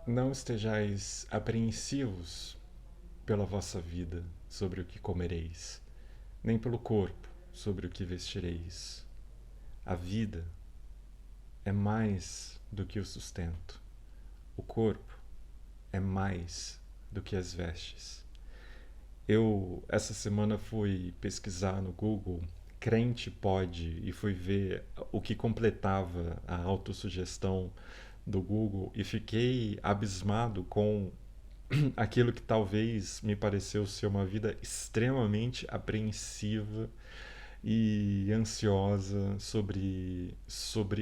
Não estejais apreensivos pela vossa vida sobre o que comereis, nem pelo corpo sobre o que vestireis. A vida é mais do que o sustento. O corpo é mais do que as vestes. Eu, essa semana, fui pesquisar no Google crente pode e fui ver o que completava a autossugestão do Google e fiquei abismado com aquilo que talvez me pareceu ser uma vida extremamente apreensiva e ansiosa sobre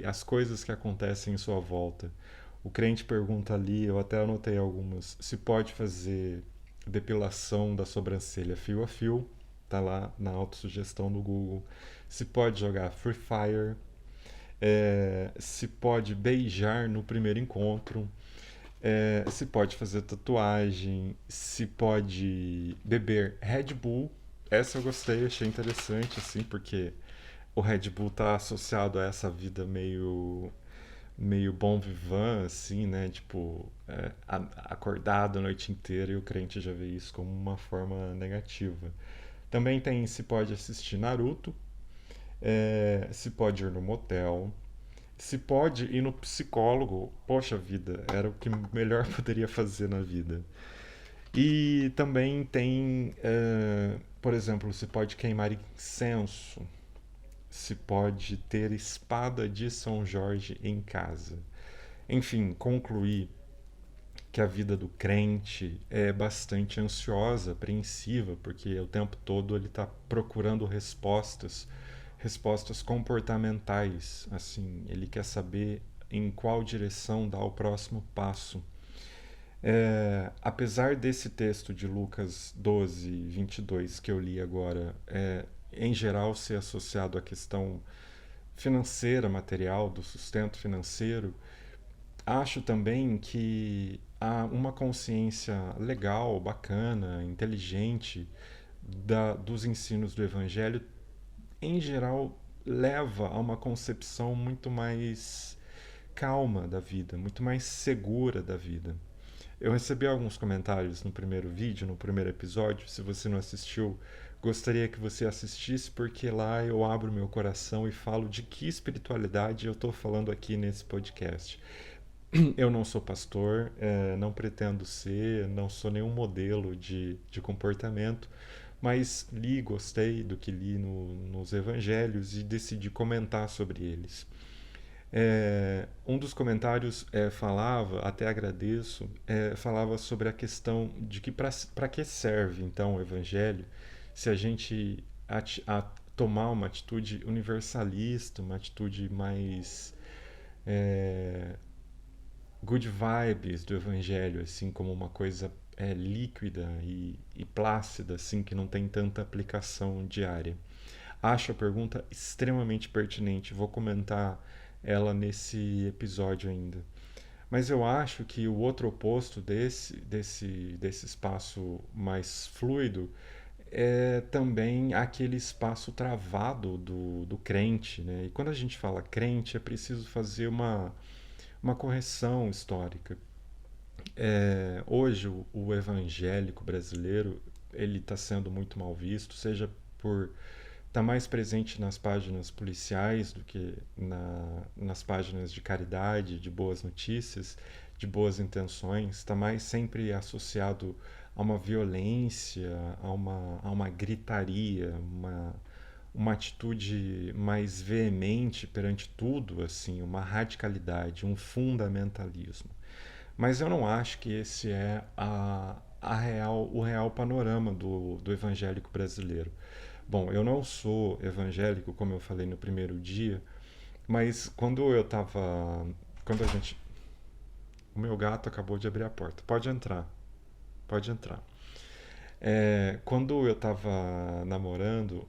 as coisas que acontecem em sua volta. O crente pergunta ali, eu até anotei algumas, se pode fazer depilação da sobrancelha fio a fio, tá lá na autossugestão do Google. Se pode jogar Free Fire, se pode beijar no primeiro encontro, se pode fazer tatuagem, se pode beber Red Bull. Essa eu gostei, achei interessante, assim, porque o Red Bull tá associado a essa vida meio bom vivant, assim, né? Tipo, acordado a noite inteira e o crente já vê isso como uma forma negativa. Também tem se pode assistir Naruto, se pode ir no motel, se pode ir no psicólogo. Poxa vida, era o que melhor poderia fazer na vida. E também tem, por exemplo, se pode queimar incenso, se pode ter espada de São Jorge em casa. Enfim, concluir que a vida do crente é bastante ansiosa, apreensiva, porque o tempo todo ele está procurando respostas comportamentais. Assim, ele quer saber em qual direção dar o próximo passo. Apesar desse texto de Lucas 12, 22 que eu li agora, em geral ser associado à questão financeira, material, do sustento financeiro, acho também que há uma consciência legal, bacana, inteligente dos ensinos do Evangelho, em geral, leva a uma concepção muito mais calma da vida, muito mais segura da vida. Eu recebi alguns comentários no primeiro vídeo, no primeiro episódio. Se você não assistiu, gostaria que você assistisse, porque lá eu abro meu coração e falo de que espiritualidade eu estou falando aqui nesse podcast. Eu não sou pastor, não pretendo ser, não sou nenhum modelo de comportamento, mas li, gostei do que li nos evangelhos e decidi comentar sobre eles. Um dos comentários falava, até agradeço, falava sobre a questão de que para que serve então o evangelho se a gente tomar uma atitude universalista, uma atitude mais é, good vibes do evangelho, assim como uma coisa líquida e plácida, assim que não tem tanta aplicação diária. Acho a pergunta extremamente pertinente. Vou comentar ela nesse episódio ainda. Mas eu acho que o outro oposto desse espaço mais fluido é também aquele espaço travado do crente. Né? E quando a gente fala crente, é preciso fazer uma correção histórica. Hoje, o evangélico brasileiro ele está sendo muito mal visto, seja por está mais presente nas páginas policiais do que nas páginas de caridade, de boas notícias, de boas intenções. Está mais sempre associado a uma violência, a uma gritaria, uma atitude mais veemente perante tudo, assim, uma radicalidade, um fundamentalismo. Mas eu não acho que esse é o real panorama do evangélico brasileiro. Bom, eu não sou evangélico, como eu falei no primeiro dia, mas quando eu tava. Quando a gente. O meu gato acabou de abrir a porta. Pode entrar, pode entrar. Quando eu tava namorando,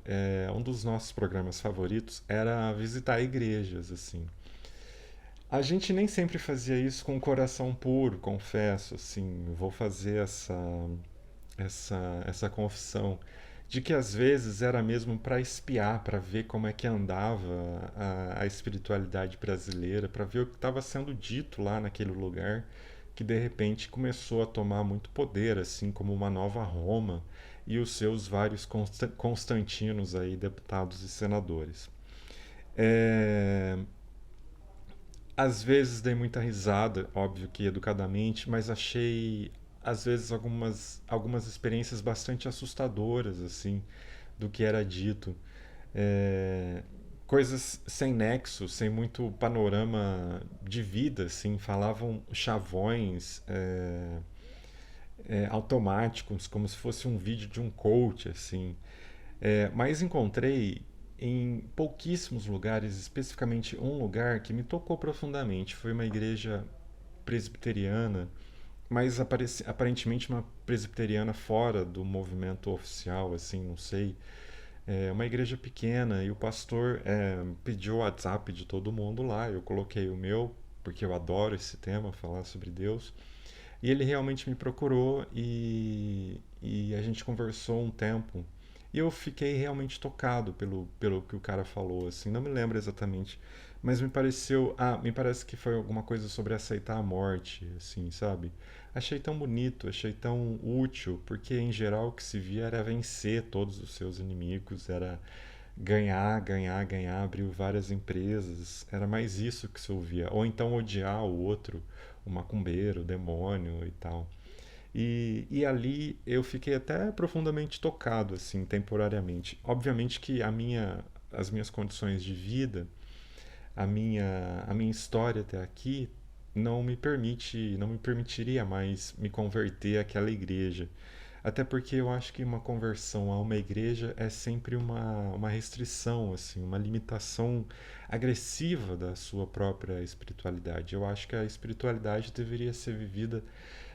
um dos nossos programas favoritos era visitar igrejas, assim. A gente nem sempre fazia isso com o coração puro, confesso, assim, vou fazer essa confissão de que às vezes era mesmo para espiar, para ver como é que andava a espiritualidade brasileira, para ver o que estava sendo dito lá naquele lugar, que de repente começou a tomar muito poder, assim como uma nova Roma e os seus vários Constantinos aí, deputados e senadores. É, às vezes dei muita risada, óbvio que educadamente, mas achei às vezes algumas experiências bastante assustadoras assim do que era dito. É, coisas sem nexo, sem muito panorama de vida, assim, falavam chavões automáticos, como se fosse um vídeo de um coach, assim. Mas encontrei em pouquíssimos lugares, especificamente um lugar que me tocou profundamente. Foi uma igreja presbiteriana, mas aparentemente uma presbiteriana fora do movimento oficial, assim, não sei. É uma igreja pequena e o pastor pediu o WhatsApp de todo mundo lá. Eu coloquei o meu, porque eu adoro esse tema, falar sobre Deus. E ele realmente me procurou e a gente conversou um tempo. E eu fiquei realmente tocado pelo que o cara falou, assim, não me lembro exatamente, mas me parece que foi alguma coisa sobre aceitar a morte, assim, sabe? Achei tão bonito, achei tão útil, porque em geral o que se via era vencer todos os seus inimigos, era ganhar, ganhar, ganhar, abriu várias empresas, era mais isso que se ouvia. Ou então odiar o outro, o macumbeiro, o demônio e tal. E ali eu fiquei até profundamente tocado, assim, temporariamente. Obviamente que as minhas condições de vida, a minha história até aqui não me permitiria mais me converter àquela igreja. Até porque eu acho que uma conversão a uma igreja é sempre uma restrição, assim, uma limitação agressiva da sua própria espiritualidade. Eu acho que a espiritualidade deveria ser vivida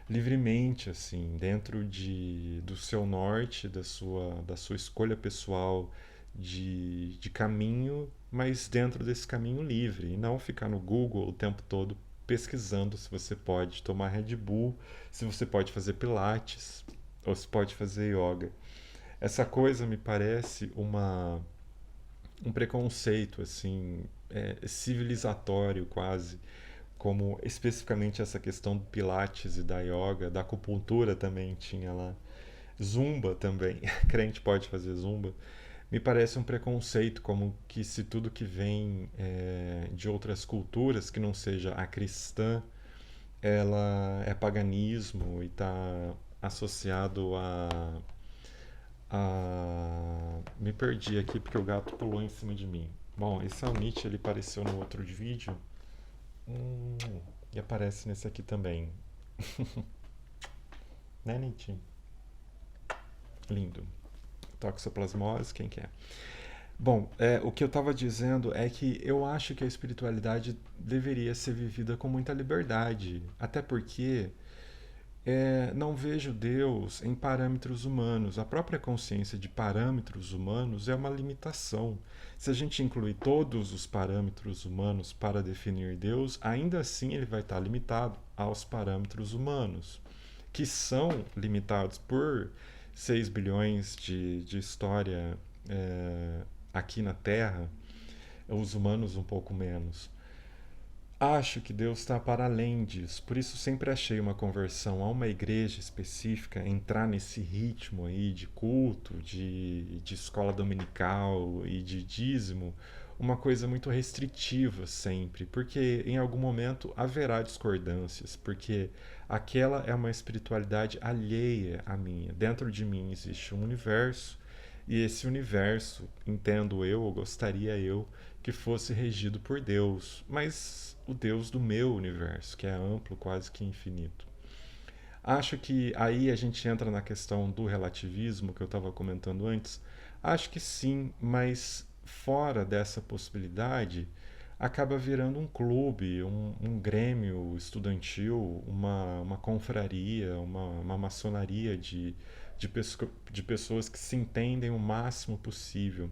livremente, assim, dentro do seu norte, da sua escolha pessoal de caminho, mas dentro desse caminho livre, e não ficar no Google o tempo todo pesquisando se você pode tomar Red Bull, se você pode fazer Pilates, ou se pode fazer yoga. Essa coisa me parece um preconceito, assim, civilizatório quase, como especificamente essa questão do Pilates e da yoga, da acupuntura também tinha lá. Zumba também, crente pode fazer zumba. Me parece um preconceito, como que se tudo que vem de outras culturas, que não seja a cristã, ela é paganismo e está associado Me perdi aqui porque o gato pulou em cima de mim. Bom, esse é o Nietzsche, ele apareceu no outro vídeo. Hum, e aparece nesse aqui também. Né, Nietzsche? Lindo. Toxoplasmose, quem quer? Bom, o que eu estava dizendo é que eu acho que a espiritualidade deveria ser vivida com muita liberdade. Até porque não vejo Deus em parâmetros humanos. A própria consciência de parâmetros humanos é uma limitação. Se a gente incluir todos os parâmetros humanos para definir Deus, ainda assim ele vai estar limitado aos parâmetros humanos, que são limitados por 6 bilhões de história aqui na Terra, os humanos um pouco menos. Acho que Deus está para além disso, por isso sempre achei uma conversão a uma igreja específica, entrar nesse ritmo aí de culto, de escola dominical e de dízimo, uma coisa muito restritiva sempre, porque em algum momento haverá discordâncias, porque aquela é uma espiritualidade alheia à minha. Dentro de mim existe um universo, e esse universo, entendo eu, ou gostaria eu, que fosse regido por Deus, mas o Deus do meu universo, que é amplo, quase que infinito. Acho que aí a gente entra na questão do relativismo que eu estava comentando antes. Acho que sim, mas fora dessa possibilidade, acaba virando um clube, um grêmio estudantil, uma confraria, uma maçonaria de pessoas que se entendem o máximo possível,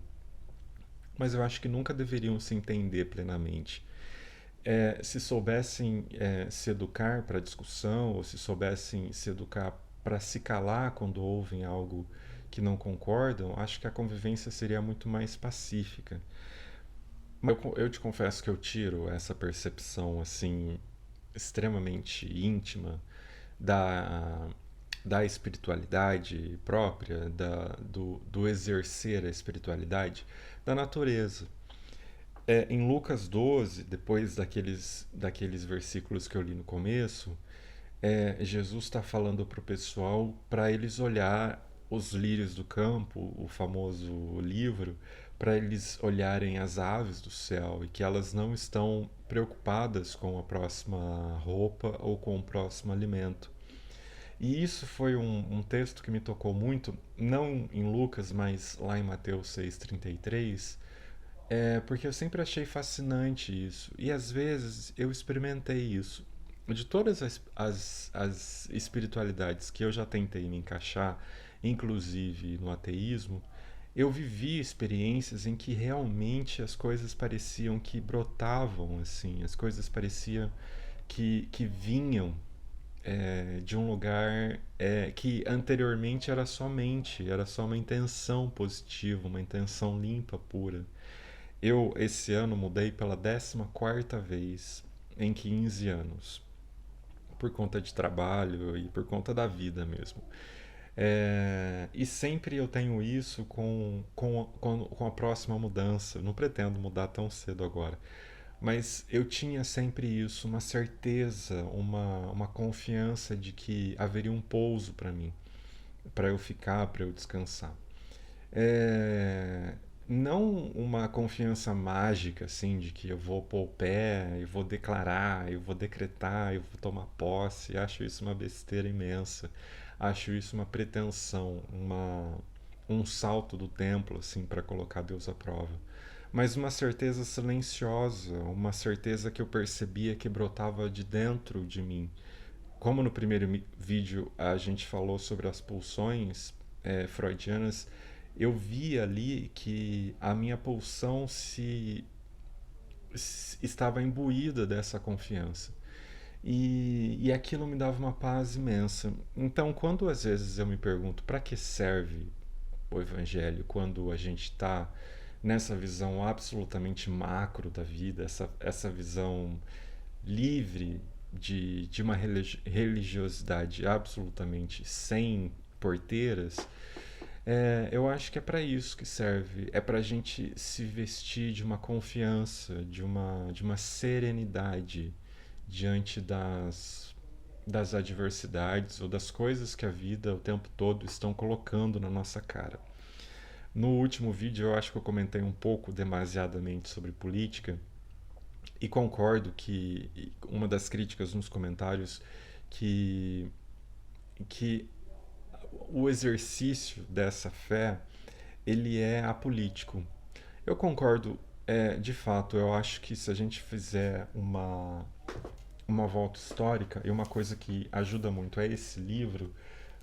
mas eu acho que nunca deveriam se entender plenamente. Se soubessem se educar para discussão, ou se soubessem se educar para se calar quando ouvem algo que não concordam, acho que a convivência seria muito mais pacífica. Mas eu te confesso que eu tiro essa percepção assim extremamente íntima da, da espiritualidade própria, do exercer a espiritualidade, da natureza. Em Lucas 12, depois daqueles versículos que eu li no começo, Jesus está falando para o pessoal para eles olhar os lírios do campo, o famoso livro, para eles olharem as aves do céu e que elas não estão preocupadas com a próxima roupa ou com o próximo alimento. E isso foi um texto que me tocou muito, não em Lucas, mas lá em Mateus 6,33, porque eu sempre achei fascinante isso. E às vezes eu experimentei isso. De todas as espiritualidades que eu já tentei me encaixar, inclusive no ateísmo, eu vivi experiências em que realmente as coisas pareciam que brotavam, assim, as coisas pareciam que vinham de um lugar que anteriormente era só uma intenção positiva, uma intenção limpa, pura. Eu, esse ano, mudei pela 14ª vez em 15 anos, por conta de trabalho e por conta da vida mesmo. E sempre eu tenho isso com a próxima mudança. Não pretendo mudar tão cedo agora. Mas eu tinha sempre isso, uma certeza, uma confiança de que haveria um pouso para mim, para eu ficar, para eu descansar. É, não uma confiança mágica, assim, de que eu vou pôr o pé, eu vou declarar, eu vou decretar, eu vou tomar posse. Acho isso uma besteira imensa. Acho isso uma pretensão, um salto do templo, assim, para colocar Deus à prova. Mas uma certeza silenciosa, uma certeza que eu percebia que brotava de dentro de mim. Como no primeiro vídeo a gente falou sobre as pulsões freudianas, eu vi ali que a minha pulsão estava imbuída dessa confiança. E aquilo me dava uma paz imensa. Então, quando às vezes eu me pergunto para que serve o evangelho quando a gente está nessa visão absolutamente macro da vida, essa visão livre de uma religiosidade absolutamente sem porteiras, eu acho que é para isso que serve. É para a gente se vestir de uma confiança, de uma serenidade diante das adversidades ou das coisas que a vida o tempo todo estão colocando na nossa cara. No último vídeo eu acho que eu comentei um pouco demasiadamente sobre política e concordo que uma das críticas nos comentários que, que o exercício dessa fé ele é apolítico. Eu concordo, de fato, eu acho que se a gente fizer uma volta histórica, e uma coisa que ajuda muito é esse livro,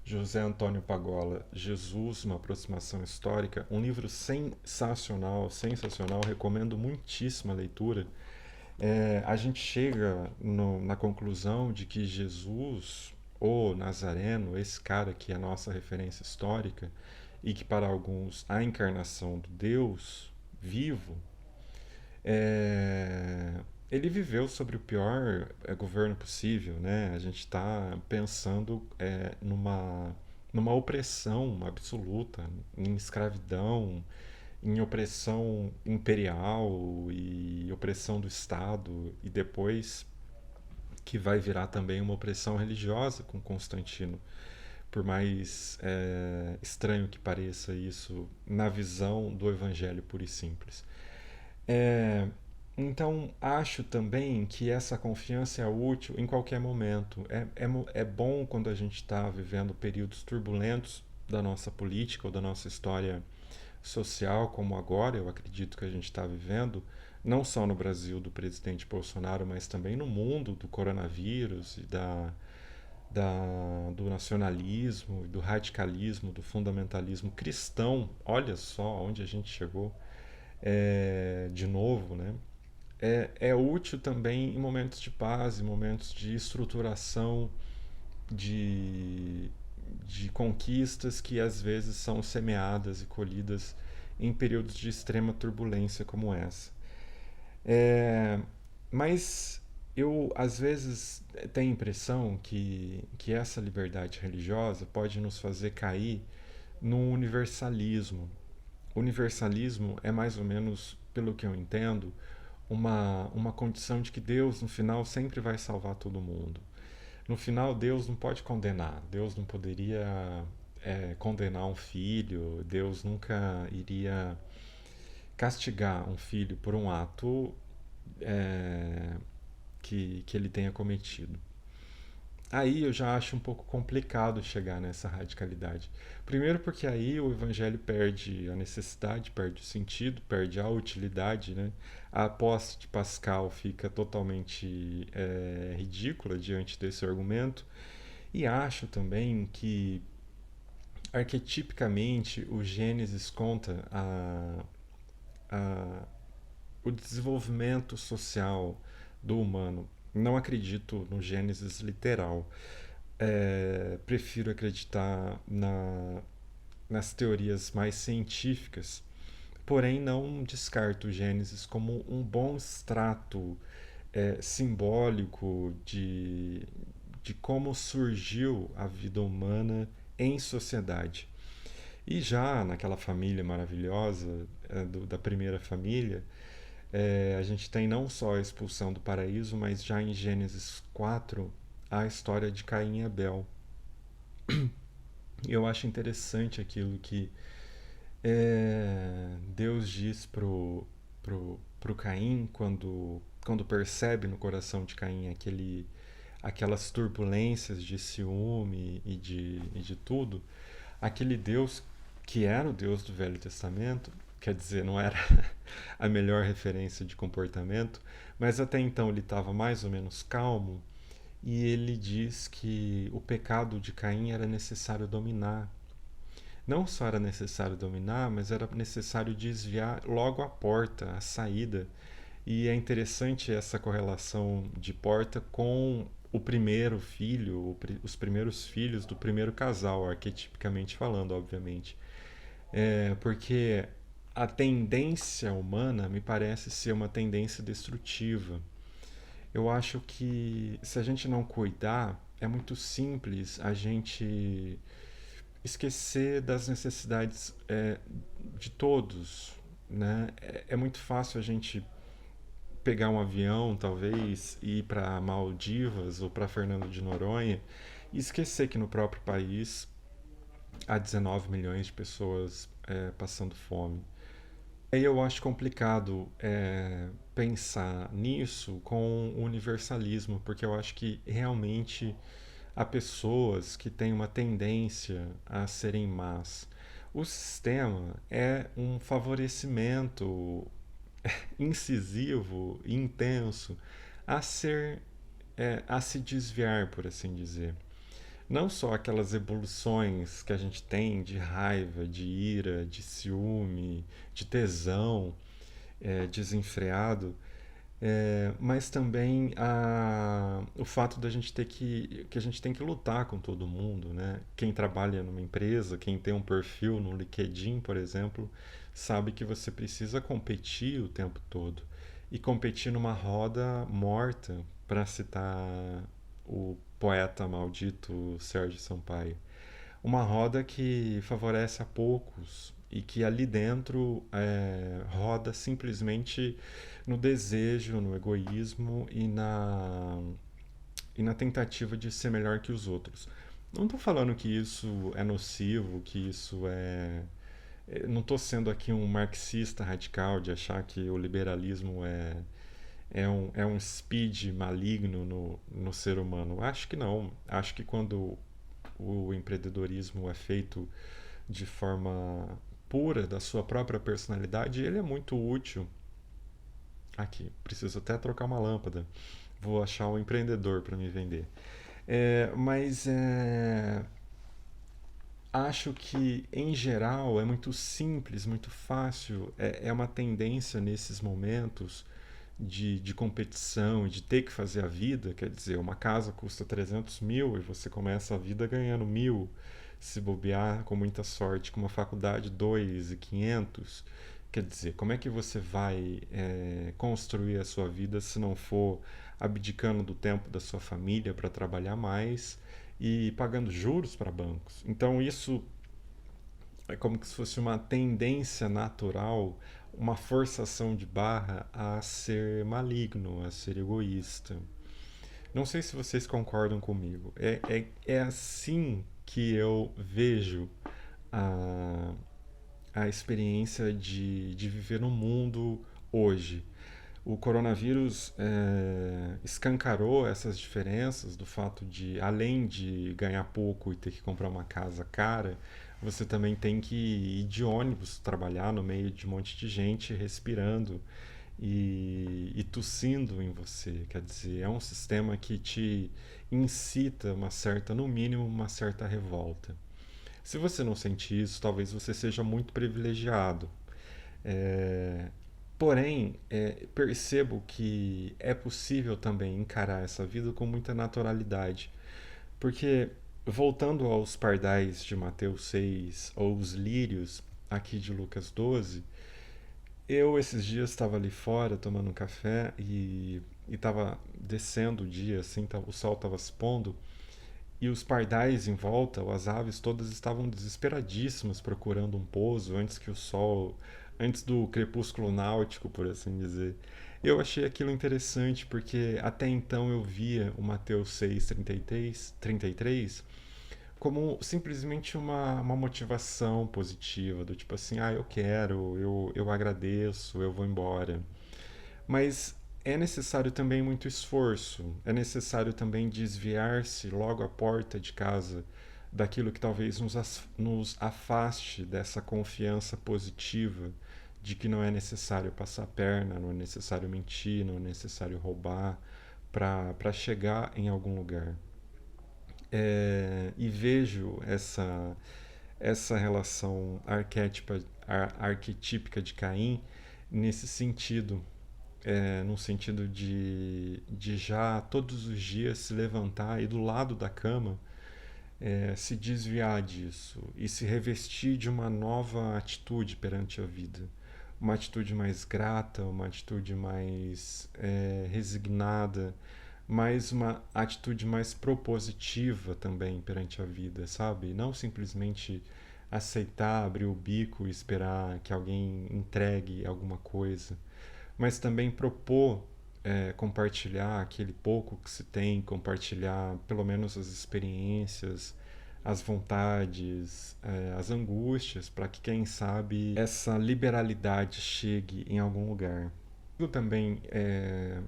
José Antônio Pagola, Jesus, uma aproximação histórica, um livro sensacional, sensacional, recomendo muitíssimo a leitura. A gente chega na conclusão de que Jesus, o Nazareno, esse cara que é a nossa referência histórica, e que para alguns a encarnação do Deus vivo, é, ele viveu sobre o pior governo possível, né? A gente está pensando numa opressão absoluta, em escravidão, em opressão imperial e opressão do Estado, e depois que vai virar também uma opressão religiosa com Constantino, por mais estranho que pareça isso na visão do Evangelho puro e simples. É, então, acho também que essa confiança é útil em qualquer momento. É bom quando a gente está vivendo períodos turbulentos da nossa política ou da nossa história social, como agora eu acredito que a gente está vivendo, não só no Brasil do presidente Bolsonaro, mas também no mundo do coronavírus e do nacionalismo, do radicalismo, do fundamentalismo cristão. Olha só onde a gente chegou de novo, né? É útil também em momentos de paz, em momentos de estruturação, de, de conquistas que às vezes são semeadas e colhidas em períodos de extrema turbulência como essa. É, mas eu às vezes tenho a impressão que essa liberdade religiosa pode nos fazer cair no universalismo. O universalismo é mais ou menos, pelo que eu entendo, uma condição de que Deus, no final, sempre vai salvar todo mundo. No final, Deus não pode condenar. Deus não poderia condenar um filho. Deus nunca iria castigar um filho por um ato é, que ele tenha cometido. Aí eu já acho um pouco complicado chegar nessa radicalidade. Primeiro porque aí o evangelho perde a necessidade, perde o sentido, perde a utilidade, né? A aposta de Pascal fica totalmente ridícula diante desse argumento. E acho também que arquetipicamente o Gênesis conta a, o desenvolvimento social do humano. Não acredito no Gênesis literal. Prefiro acreditar nas teorias mais científicas, porém não descarto o Gênesis como um bom extrato simbólico de como surgiu a vida humana em sociedade. E já naquela família maravilhosa da primeira família, a gente tem não só a expulsão do paraíso, mas já em Gênesis 4 a história de Caim e Abel. Eu acho interessante aquilo que Deus diz pro Caim quando percebe no coração de Caim aquelas turbulências de ciúme e de tudo. Aquele Deus que era o Deus do Velho Testamento, quer dizer, não era a melhor referência de comportamento, mas até então ele estava mais ou menos calmo e ele diz que o pecado de Caim era necessário dominar. Não só era necessário dominar, mas era necessário desviar logo a porta, a saída. E é interessante essa correlação de porta com o primeiro filho, os primeiros filhos do primeiro casal, arquetipicamente falando, obviamente. Porque a tendência humana me parece ser uma tendência destrutiva. Eu acho que se a gente não cuidar, é muito simples a gente esquecer das necessidades de todos, né? É muito fácil a gente pegar um avião, talvez, e ir para Maldivas ou para Fernando de Noronha e esquecer que no próprio país há 19 milhões de pessoas passando fome. Aí eu acho complicado pensar nisso com o universalismo, porque eu acho que realmente há pessoas que têm uma tendência a serem más. O sistema é um favorecimento incisivo e intenso a ser a se desviar, por assim dizer. Não só aquelas evoluções que a gente tem de raiva, de ira, de ciúme, de tesão desenfreado, mas também o fato da gente ter que a gente tem que lutar com todo mundo, né? Quem trabalha numa empresa, quem tem um perfil no LinkedIn, por exemplo, sabe que você precisa competir o tempo todo e competir numa roda morta, para citar o poeta maldito Sérgio Sampaio. Uma roda que favorece a poucos e que ali dentro roda simplesmente no desejo, no egoísmo e na tentativa de ser melhor que os outros. Não estou falando que isso é nocivo, que isso é. Não estou sendo aqui um marxista radical de achar que o liberalismo é um speed maligno no ser humano. Acho que não. Acho que quando o empreendedorismo é feito de forma pura da sua própria personalidade, ele é muito útil. Aqui, preciso até trocar uma lâmpada. Vou achar um empreendedor para me vender. Mas acho que, em geral, é muito simples, muito fácil. É uma tendência nesses momentos de competição, de ter que fazer a vida. Quer dizer, uma casa custa 300 mil e você começa a vida ganhando 1.000. Se bobear com muita sorte, com uma faculdade 2.500. Quer dizer, como é que você vai construir a sua vida se não for abdicando do tempo da sua família para trabalhar mais e pagando juros para bancos. Então isso é como se fosse uma tendência natural, uma forçação de barra a ser maligno, a ser egoísta. Não sei se vocês concordam comigo. É assim que eu vejo a, a experiência de viver no mundo hoje. O coronavírus escancarou essas diferenças do fato de, além de ganhar pouco e ter que comprar uma casa cara, você também tem que ir de ônibus trabalhar no meio de um monte de gente respirando e tossindo em você. Quer dizer, é um sistema que te incita uma certa, no mínimo, uma certa revolta. Se você não sente isso, talvez você seja muito privilegiado. É, Porém, percebo que é possível também encarar essa vida com muita naturalidade. Porque, voltando aos pardais de Mateus 6 ou os lírios aqui de Lucas 12, eu esses dias estava ali fora tomando um café e estava descendo o dia, assim, o sol estava se pondo, e os pardais em volta, ou as aves todas estavam desesperadíssimas procurando um pouso antes que o sol, antes do crepúsculo náutico, por assim dizer. Eu achei aquilo interessante porque até então eu via o Mateus 6:33 como simplesmente uma motivação positiva, do tipo assim, eu quero, eu agradeço, eu vou embora. Mas é necessário também muito esforço, é necessário também desviar-se logo à porta de casa daquilo que talvez nos afaste dessa confiança positiva de que não é necessário passar a perna, não é necessário mentir, não é necessário roubar para chegar em algum lugar. E vejo essa relação arquetípica de Caim nesse sentido, no sentido de já todos os dias se levantar e do lado da cama se desviar disso e se revestir de uma nova atitude perante a vida. Uma atitude mais grata, uma atitude mais resignada, mas uma atitude mais propositiva também perante a vida, sabe? Não simplesmente aceitar, abrir o bico e esperar que alguém entregue alguma coisa, mas também propor compartilhar aquele pouco que se tem, compartilhar pelo menos as experiências, as vontades, as angústias, para que, quem sabe, essa liberalidade chegue em algum lugar. Eu também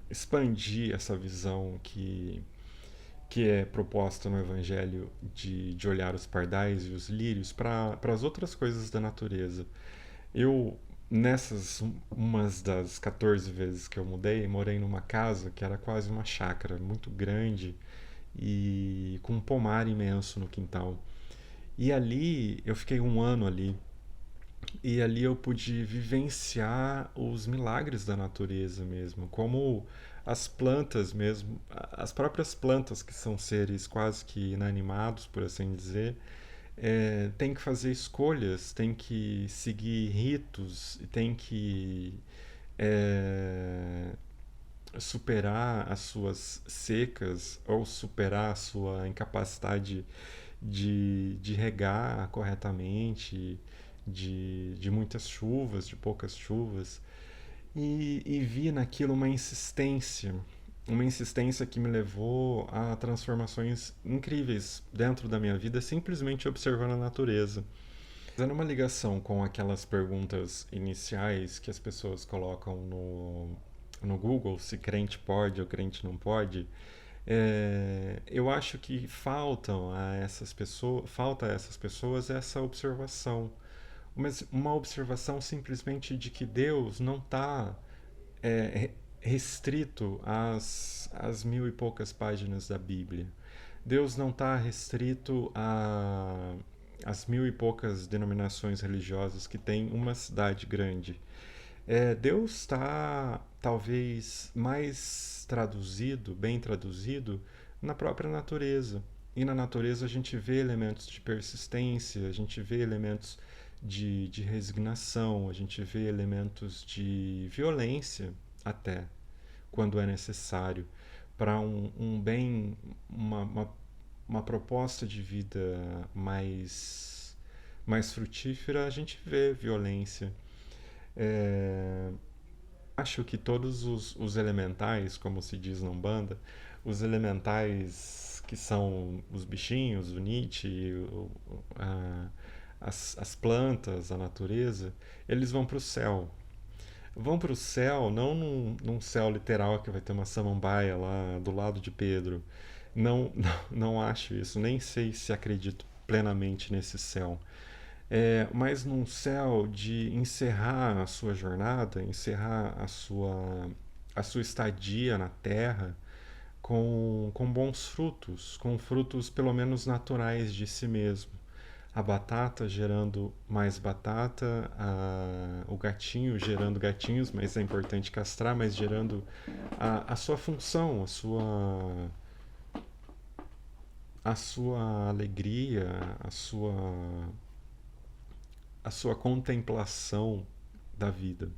expandir essa visão que é proposta no Evangelho de olhar os pardais e os lírios para as outras coisas da natureza. Eu, nessas, umas das 14 vezes que eu mudei, morei numa casa que era quase uma chácara, muito grande e com um pomar imenso no quintal. E ali, eu fiquei um ano ali, e ali eu pude vivenciar os milagres da natureza mesmo, como as plantas mesmo, as próprias plantas que são seres quase que inanimados, por assim dizer, tem que fazer escolhas, tem que seguir ritos, tem que é, superar as suas secas ou superar a sua incapacidade de regar corretamente, de muitas chuvas, de poucas chuvas. E vi naquilo uma insistência que me levou a transformações incríveis dentro da minha vida, simplesmente observando a natureza. Fazendo uma ligação com aquelas perguntas iniciais que as pessoas colocam no Google, se crente pode ou crente não pode, eu acho que falta a essas pessoas essa observação. Mas uma observação simplesmente de que Deus não está é, restrito às mil e poucas páginas da Bíblia. Deus não está restrito às mil e poucas denominações religiosas que tem uma cidade grande. Deus está talvez mais traduzido, bem traduzido, na própria natureza. E na natureza a gente vê elementos de persistência, a gente vê elementos de resignação, a gente vê elementos de violência até, quando é necessário. para um bem, uma proposta de vida mais frutífera, a gente vê violência. É, acho que todos os elementais, como se diz na Umbanda, os elementais que são os bichinhos, o Nietzsche, as plantas, a natureza, eles vão para o céu. Vão para o céu, não num céu literal que vai ter uma samambaia lá do lado de Pedro. Não acho isso, nem sei se acredito plenamente nesse céu. Mas num céu de encerrar a sua jornada, encerrar a sua estadia na Terra com bons frutos, com frutos pelo menos naturais de si mesmo. A batata gerando mais batata, o gatinho gerando gatinhos, mas é importante castrar, mas gerando a sua função, a sua alegria, a sua contemplação da vida.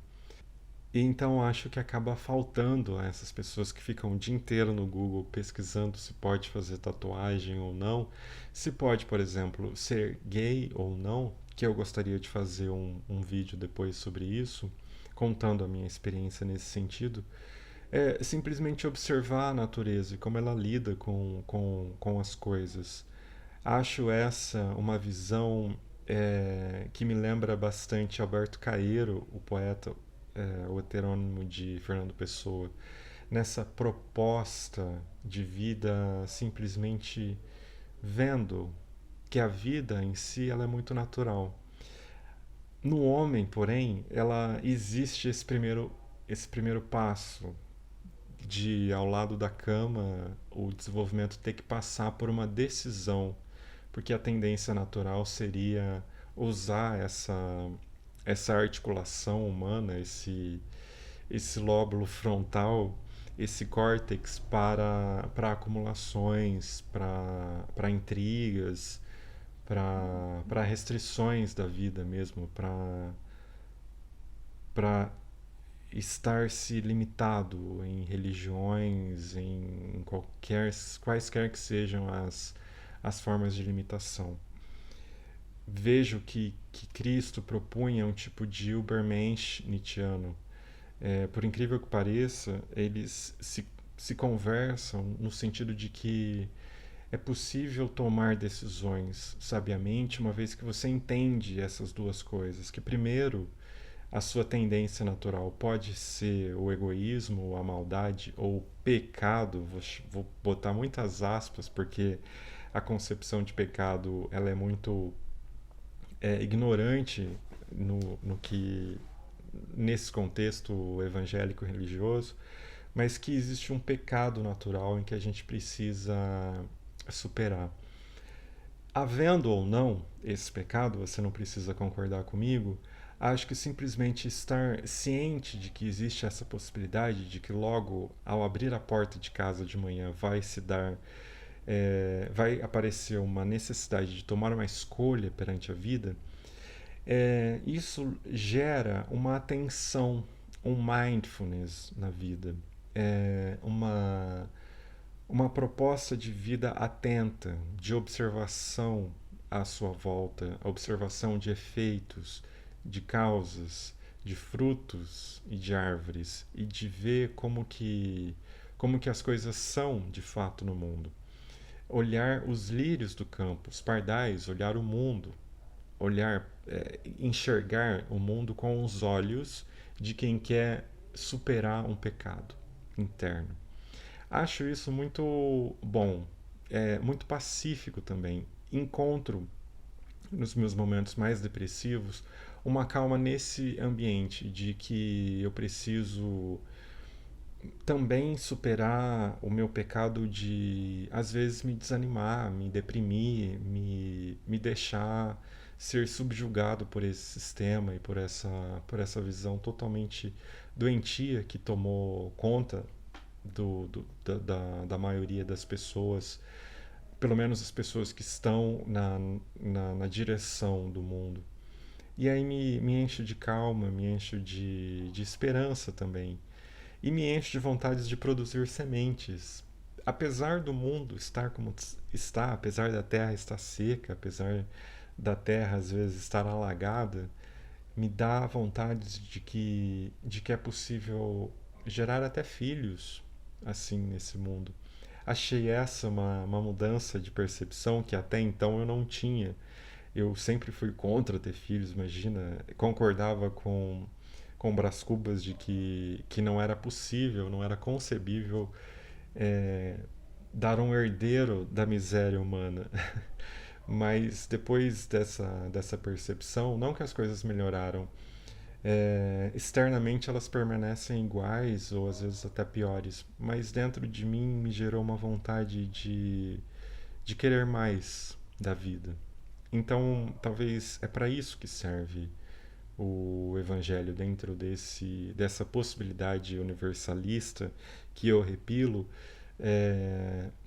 E então acho que acaba faltando a essas pessoas que ficam o dia inteiro no Google pesquisando se pode fazer tatuagem ou não, se pode, por exemplo, ser gay ou não, que eu gostaria de fazer um vídeo depois sobre isso, contando a minha experiência nesse sentido. É simplesmente observar a natureza e como ela lida com as coisas. Acho essa uma visão que me lembra bastante Alberto Caeiro, o poeta, o heterônimo de Fernando Pessoa, nessa proposta de vida simplesmente vendo que a vida em si ela é muito natural. No homem, porém, ela existe esse primeiro passo de, ao lado da cama, o desenvolvimento ter que passar por uma decisão, porque a tendência natural seria usar essa articulação humana, esse lóbulo frontal, esse córtex para acumulações, para intrigas, para restrições da vida mesmo, para estar se limitado em religiões, em quaisquer que sejam as formas de limitação. Vejo que Cristo propunha um tipo de Übermensch nietzschiano. Por incrível que pareça, eles se conversam no sentido de que é possível tomar decisões sabiamente, uma vez que você entende essas duas coisas. Que, primeiro, a sua tendência natural pode ser o egoísmo, a maldade ou o pecado. Vou botar muitas aspas, porque a concepção de pecado ela é muito ignorante no que nesse contexto evangélico religioso, mas que existe um pecado natural em que a gente precisa superar. Havendo ou não esse pecado, você não precisa concordar comigo, acho que simplesmente estar ciente de que existe essa possibilidade de que logo ao abrir a porta de casa de manhã vai aparecer uma necessidade de tomar uma escolha perante a vida, isso gera uma atenção, um mindfulness na vida, uma proposta de vida atenta, de observação à sua volta, observação de efeitos, de causas, de frutos e de árvores, e de ver como que as coisas são de fato no mundo. Olhar os lírios do campo, os pardais, olhar o mundo, enxergar o mundo com os olhos de quem quer superar um pecado interno. Acho isso muito bom, muito pacífico também. Encontro nos meus momentos mais depressivos uma calma nesse ambiente de que eu preciso também superar o meu pecado de às vezes me desanimar, me deprimir, me deixar ser subjugado por esse sistema e por essa visão totalmente doentia que tomou conta da maioria das pessoas, pelo menos as pessoas que estão na direção do mundo. E aí me encho de calma, me encho de esperança também. E me encho de vontades de produzir sementes. apesar do mundo estar como está, apesar da terra estar seca, apesar da terra às vezes estar alagada, me dá vontade de que é possível gerar até filhos assim nesse mundo. Achei essa uma mudança de percepção que até então eu não tinha. Eu sempre fui contra ter filhos, imagina, concordava com Brás Cubas de que não era possível, não era concebível é, dar um herdeiro da miséria humana. Mas depois dessa percepção, não que as coisas melhoraram, externamente elas permanecem iguais ou às vezes até piores, mas dentro de mim me gerou uma vontade de querer mais da vida. Então, talvez é para isso que serve o evangelho dentro dessa possibilidade universalista que eu repilo,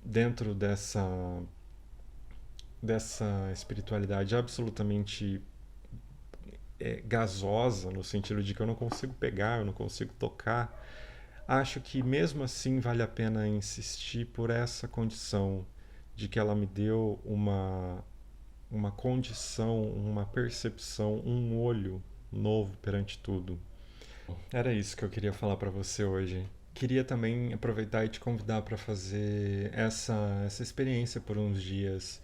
dentro dessa espiritualidade absolutamente gasosa, no sentido de que eu não consigo pegar, eu não consigo tocar, acho que mesmo assim vale a pena insistir por essa condição de que ela me deu uma condição, uma percepção, um olho novo perante tudo. Era isso que eu queria falar para você hoje. Queria também aproveitar e te convidar para fazer essa experiência por uns dias,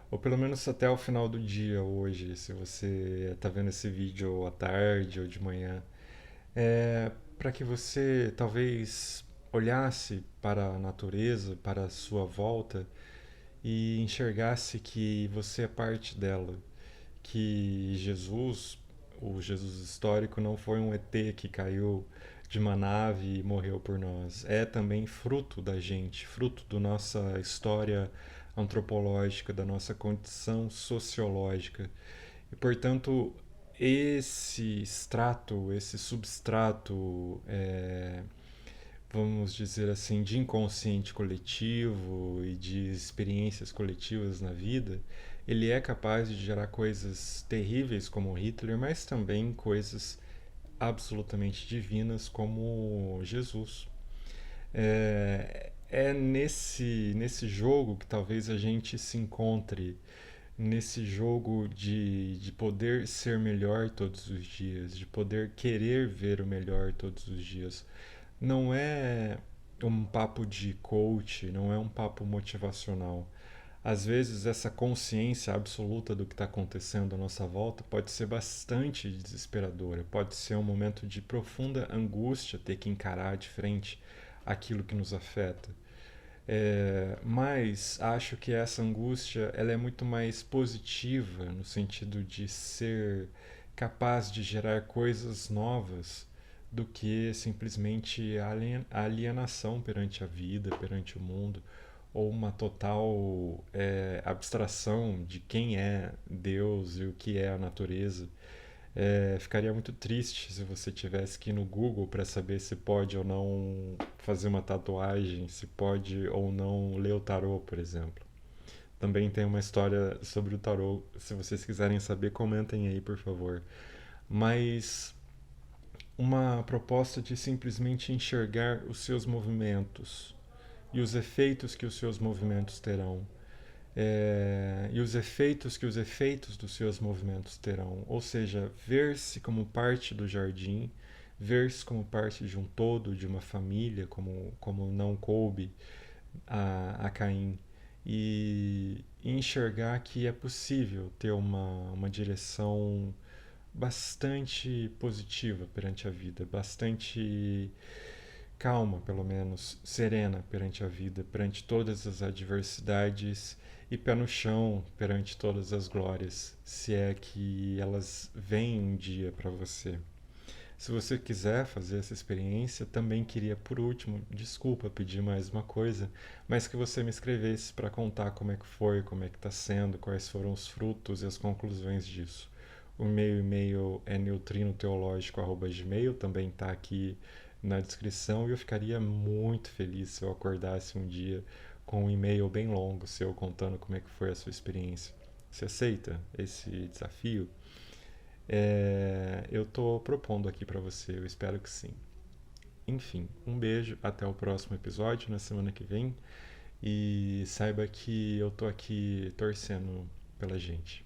ou pelo menos até o final do dia hoje, se você está vendo esse vídeo à tarde ou de manhã, para que você talvez olhasse para a natureza, para a sua volta e enxergasse que você é parte dela, que Jesus, o Jesus histórico, não foi um ET que caiu de uma nave e morreu por nós. É também fruto da gente, fruto da nossa história antropológica, da nossa condição sociológica. E, portanto, esse extrato, esse substrato, vamos dizer assim, de inconsciente coletivo e de experiências coletivas na vida, ele é capaz de gerar coisas terríveis como Hitler, mas também coisas absolutamente divinas como Jesus. É nesse jogo que talvez a gente se encontre, nesse jogo de poder ser melhor todos os dias, de poder querer ver o melhor todos os dias. Não é um papo de coach, não é um papo motivacional. Às vezes, essa consciência absoluta do que está acontecendo à nossa volta pode ser bastante desesperadora, pode ser um momento de profunda angústia ter que encarar de frente aquilo que nos afeta. Mas acho que essa angústia ela é muito mais positiva no sentido de ser capaz de gerar coisas novas do que simplesmente a alienação perante a vida, perante o mundo, ou uma total abstração de quem é Deus e o que é a natureza. Ficaria muito triste se você tivesse que ir no Google para saber se pode ou não fazer uma tatuagem, se pode ou não ler o tarô, por exemplo. Também tem uma história sobre o tarô. Se vocês quiserem saber, comentem aí, por favor. Mas uma proposta de simplesmente enxergar os seus movimentos e os efeitos que os seus movimentos terão. E os efeitos que os efeitos dos seus movimentos terão. Ou seja, ver-se como parte do jardim, ver-se como parte de um todo, de uma família, como não coube a Caim. E enxergar que é possível ter uma direção bastante positiva perante a vida, bastante calma, pelo menos, serena perante a vida, perante todas as adversidades e pé no chão perante todas as glórias, se é que elas vêm um dia para você. Se você quiser fazer essa experiência, também queria, por último, desculpa pedir mais uma coisa, mas que você me escrevesse para contar como é que foi, como é que está sendo, quais foram os frutos e as conclusões disso. O meu e-mail é neutrinoteológico@gmail, também está aqui na descrição, e eu ficaria muito feliz se eu acordasse um dia com um e-mail bem longo seu contando como é que foi a sua experiência. Você aceita esse desafio? Eu estou propondo aqui para você, eu espero que sim. Enfim, um beijo, até o próximo episódio na semana que vem. e saiba que eu tô aqui torcendo pela gente.